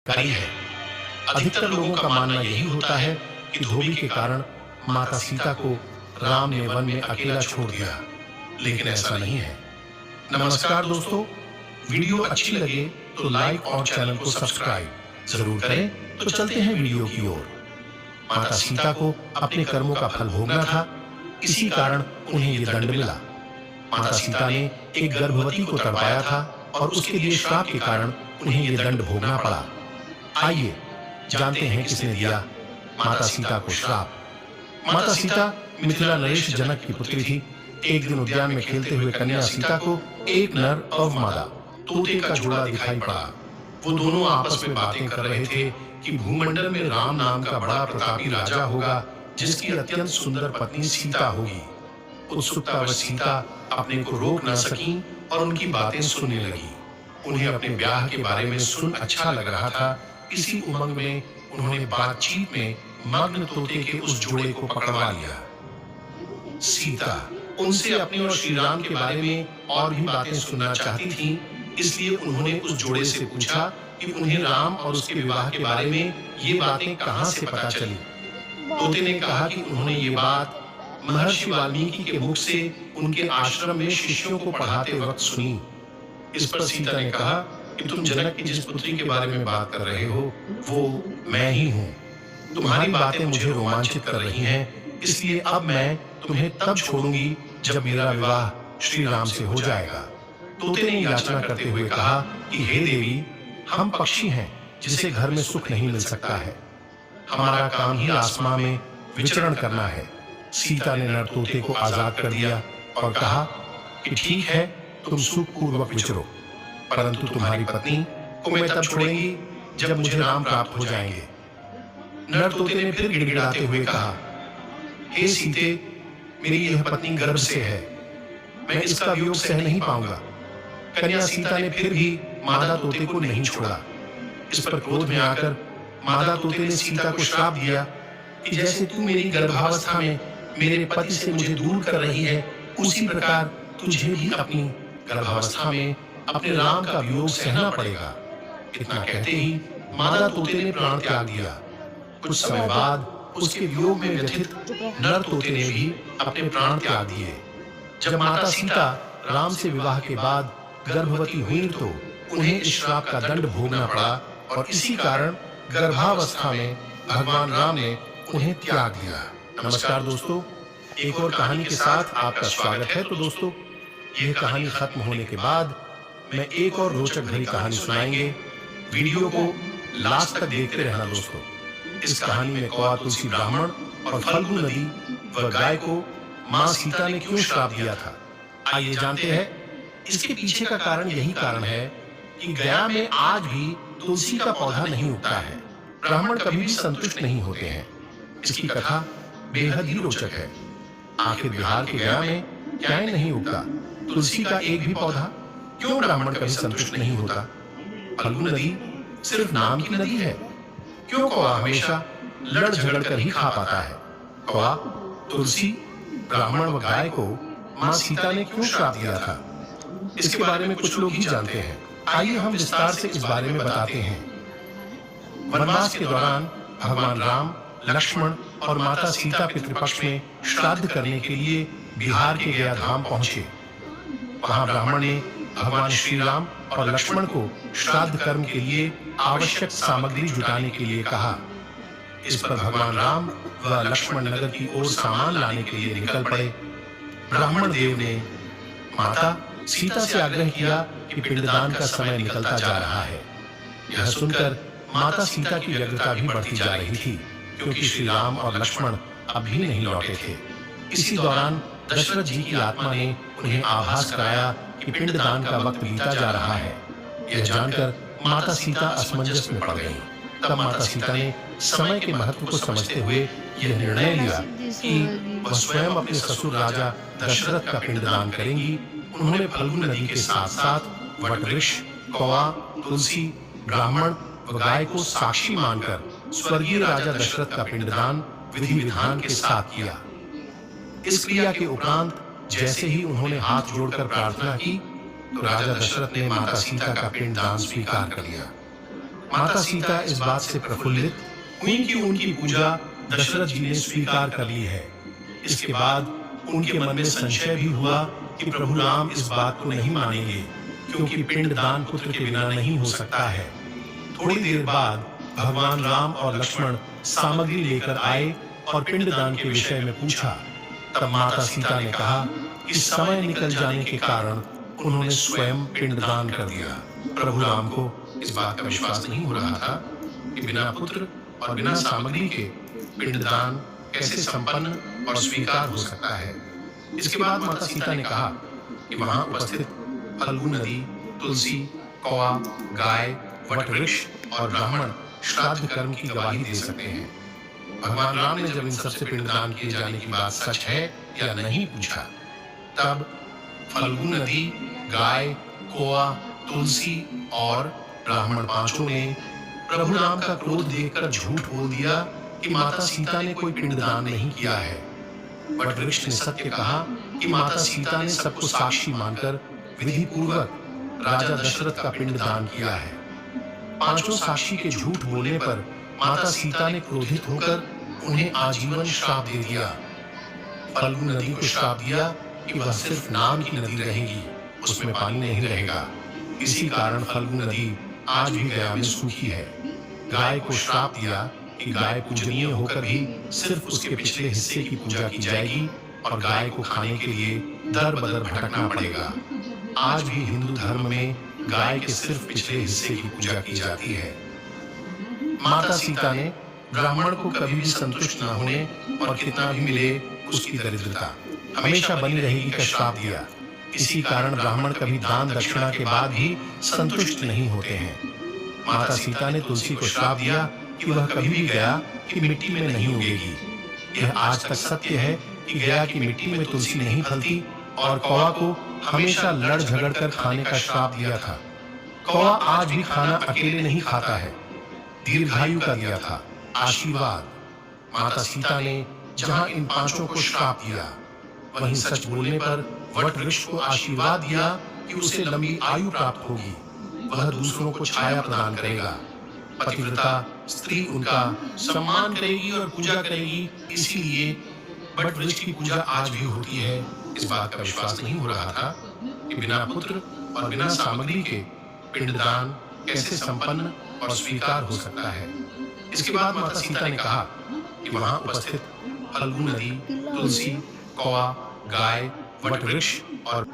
करी है। अधिकतर लोगों का मानना यही होता है कि धोबी के कारण माता सीता को राम ने वन में अकेला छोड़ दिया, लेकिन ऐसा नहीं है। नमस्कार दोस्तों, वीडियो अच्छी लगे तो लाइक और चैनल को सब्सक्राइब जरूर करें। तो चलते हैं वीडियो की ओर। माता सीता को अपने कर्मों का फल भोगना था, इसी कारण उन्हें ये दंड मिला। माता सीता ने एक गर्भवती को तड़पाया था और उसके दिए श्राप के कारण उन्हें ये दंड भोगना पड़ा। आइए जानते हैं किसने दिया माता सीता को श्राप। माता सीता मिथिला नरेश जनक की पुत्री थी। एक दिन उद्यान में खेलते हुए कन्या सीता को एक नर और मादा तोते का जोड़ा दिखाई पड़ा। वो दोनों आपस में बातें कर रहे थे कि भूमंडल में राम नाम का बड़ा प्रतापी राजा होगा, जिसकी अत्यंत सुंदर पत्नी सीता होगी। उत्सुकतावश सीता अपने को रोक न सकी और उनकी बातें सुनने लगी। उन्हें अपने ब्याह के बारे में सुन अच्छा लग रहा था। इसी उमंग में उन्होंने बातचीत में मग्न तोते के उस जोड़े को पकड़वा लिया। सीता उनसे अपने और श्री राम के बारे में और भी बातें सुनना चाहती थी, इसलिए उन्होंने उस जोड़े से पूछा कि उन्हें राम और उसके विवाह के बारे में ये बातें कहां से पता चली। तोते ने कहा कि उन्होंने ये बात महर्षि वाल्मीकि के मुख से उनके आश्रम में शिष्यों को पढ़ाते वक्त सुनी। इस पर सीता ने कहा कि तुम जनक की जिस पुत्री के बारे में बात कर रहे हो वो मैं ही हूँ। तुम्हारी बातें मुझे रोमांचित कर रही हैं, इसलिए अब मैं तुम्हें तब छोड़ूंगी जब मेरा विवाह श्री राम से हो जाएगा। तोते ने याचना करते हुए कहा कि हे देवी, हम पक्षी हैं जिसे घर में सुख नहीं मिल सकता है। हमारा काम ही आसमां में विचरण करना है। सीता ने नर तोते को आजाद कर दिया और कहा कि ठीक है, तुम सुखपूर्वक विचरो, परंतु तुम्हारी पत्नी को मैं तब छोड़ेंगी जब मुझे राम प्राप्त हो जाएंगे। नर तोते ने फिर गिड़गिड़ाते हुए कहा, हे सीते, मेरी यह पत्नी गर्भ से है, मैं इसका वियोग सह नहीं पाऊंगा। कन्या सीता ने फिर भी मादा तोते को नहीं छोड़ा। इस पर क्रोध में आकर मादा तोते ने सीता को श्राप दिया कि जैसे तू मेरी गर्भावस्था में मेरे पति से मुझे दूर कर रही है, उसी प्रकार तुझे भी अपनी गर्भावस्था में अपने राम का वियोग सहना पड़ेगा। इतना कहते ही मादा तोते ने प्राण त्याग दिया। कुछ समय बाद उसके वियोग में व्यथित नर तोते ने भी अपने प्राण त्याग दिए। जब माता सीता राम से विवाह के बाद गर्भवती हुई तो उन्हें इस श्राप का दंड भोगना पड़ा और इसी कारण गर्भावस्था में भगवान राम ने उन्हें त्याग दिया। नमस्कार दोस्तों, एक और कहानी के साथ आपका स्वागत है। तो दोस्तों, यह कहानी खत्म होने के बाद मैं एक और रोचक भरी कहानी सुनाएंगे। वीडियो को लास्ट तक देखते रहना दोस्तों। इस कहानी में कौआ तुलसी ब्राह्मण और फल्गु नदी व गाय को मां सीता ने क्यों श्राप दिया था, आइए जानते हैं। इसके पीछे का कारण यही कारण है कि गया में आज भी तुलसी का पौधा नहीं उगता है। ब्राह्मण कभी भी संतुष्ट नहीं होते हैं। इसकी कथा बेहद ही रोचक है। आखिर बिहार के गया में क्या नहीं उगता तुलसी का एक भी पौधा? क्यों ब्राह्मण कभी संतुष्ट नहीं होता? फल्गु नदी सिर्फ नाम की नदी है। क्यों कौआ हमेशा लड़ झगड़ कर ही खा पाता है? कौआ, तुलसी, ब्राह्मण व गाय को मां सीता ने क्यों श्राप दिया था, इसके बारे में कुछ लोग ही जानते हैं। आइए हम विस्तार से इस बारे में बताते हैं। वनवास के दौरान भगवान राम, लक्ष्मण और माता सीता पितृपक्ष में श्राद्ध करने के लिए बिहार के गया धाम पहुंचे। वहां ब्राह्मण ने भगवान श्री राम और लक्ष्मण को श्राद्ध कर्म के लिए आवश्यक सामग्री जुटाने के लिए कहा। इस पर भगवान राम व लक्ष्मण नगर की ओर सामान लाने के लिए निकल पड़े। ब्राह्मण देव ने माता सीता से आग्रह किया कि पिंडदान का समय निकलता जा रहा है। यह सुनकर माता सीता की व्यग्रता भी बढ़ती जा रही थी, क्योंकि श्री राम और लक्ष्मण अभी नहीं लौटे थे। इसी दौरान दशरथ जी की आत्मा ने उन्हें आभास कराया कि पिंडदान का वक्त बीता जा रहा है। यह जानकर माता सीता असमंजस में पड़ गईं। तब माता सीता ने समय के महत्व को समझते हुए यह निर्णय लिया कि वह स्वयं अपने ससुर राजा दशरथ का पिंडदान करेंगी। उन्होंने फल्गु नदी के साथ साथ वटवृक्ष, कौआ, तुलसी, ब्राह्मण व गाय को साक्षी मानकर स्वर्गीय राजा दशरथ का पिंडदान विधि विधान के साथ किया। इस क्रिया के उपरांत जैसे ही उन्होंने हाथ जोड़कर प्रार्थना की तो राजा दशरथ ने माता सीता का पिंडदान स्वीकार कर लिया। माता सीता इस बात से प्रफुल्लित हुई कि उनकी पूजा दशरथ जी ने स्वीकार कर ली है। इसके बाद उनके मन में संशय भी हुआ कि प्रभु राम इस बात को नहीं मानेंगे, क्योंकि पिंडदान पुत्र के बिना नहीं हो सकता है। थोड़ी देर बाद भगवान राम और लक्ष्मण सामग्री लेकर आए और पिंडदान के विषय में पूछा। तब माता सीता ने कहा कि समय निकल जाने के कारण उन्होंने स्वयं पिंडदान कर दिया। प्रभु राम को इस बात का विश्वास नहीं हो रहा था कि बिना पुत्र और बिना सामग्री के पिंडदान कैसे संपन्न और स्वीकार हो सकता है। इसके बाद माता सीता ने कहा कि वहां उपस्थित फल्गु नदी, तुलसी, कौआ, गाय, वट वृक्ष और ब्राह्मण श्राद्ध कर्म की गवाही दे सकते हैं। भगवान राम ने जब इन सबसे पिंडदान किए जाने की बात सच है या नहीं पूछा, तब फल्गु नदी, गाय, कौआ, तुलसी और ब्राह्मण पांचों ने प्रभु राम का क्रोध देखकर झूठ बोल दिया कि माता सीता ने कोई पिंडदान नहीं किया है। वट वृक्ष ने सत्य कहा कि माता सीता ने सबको साक्षी मानकर विधि पूर्वक राजा दशरथ का पिंडदान किया है। पांचों साक्षी के झूठ बोलने पर माता सीता ने क्रोधित होकर उन्हें आजीवन श्राप दे दिया। फल्गु नदी को श्राप दिया कि वह सिर्फ नाम की नदी रहेगी, उसमें पानी नहीं रहेगा। इसी कारण फल्गु नदी आज भी गया में सूखी है। गाय को श्राप दिया कि गाय पूजनीय होकर भी सिर्फ उसके पिछले हिस्से की पूजा की जाएगी और गाय को खाने के लिए दर बदर भटकना पड़ेगा। आज भी हिंदू धर्म में गाय के सिर्फ पिछले हिस्से की पूजा की जाती है। माता सीता ने ब्राह्मण को कभी भी संतुष्ट न होने और कितना भी मिले उसकी दरिद्रता हमेशा बनी रहेगी का श्राप दिया। इसी कारण ब्राह्मण कभी दान दक्षिणा के बाद भी संतुष्ट नहीं होते हैं। माता सीता ने तुलसी को श्राप दिया कि वह कभी भी गया की मिट्टी में नहीं उगेगी। यह आज तक सत्य है कि गया की मिट्टी में तुलसी नहीं फलती। और कौआ को हमेशा लड़ झगड़ कर खाने का श्राप दिया था। कौआ आज भी खाना अकेले नहीं खाता है, दीर्घायु का दिया था आशीर्वाद। माता सीता ने जहां इन पांचों को श्राप दिया, वहीं सच बोलने पर वट वृक्ष को आशीर्वाद दिया कि उसे लंबी आयु प्राप्त होगी, वह दूसरों को छाया प्रदान करेगा। पतिव्रता स्त्री उनका सम्मान करेगी और पूजा करेगी। इसीलिए वट वृक्ष की पूजा आज भी होती है। इस बात का विश्वास नहीं हो रहा था कि बिना पुत्र और बिना सामग्री के पिंडदान कैसे संपन्न और स्वीकार हो सकता है। इसके बाद माता सीता ने कहा कि वहां उपस्थित फल्गु नदी, तुलसी, कौआ, गाय, वट वृक्ष और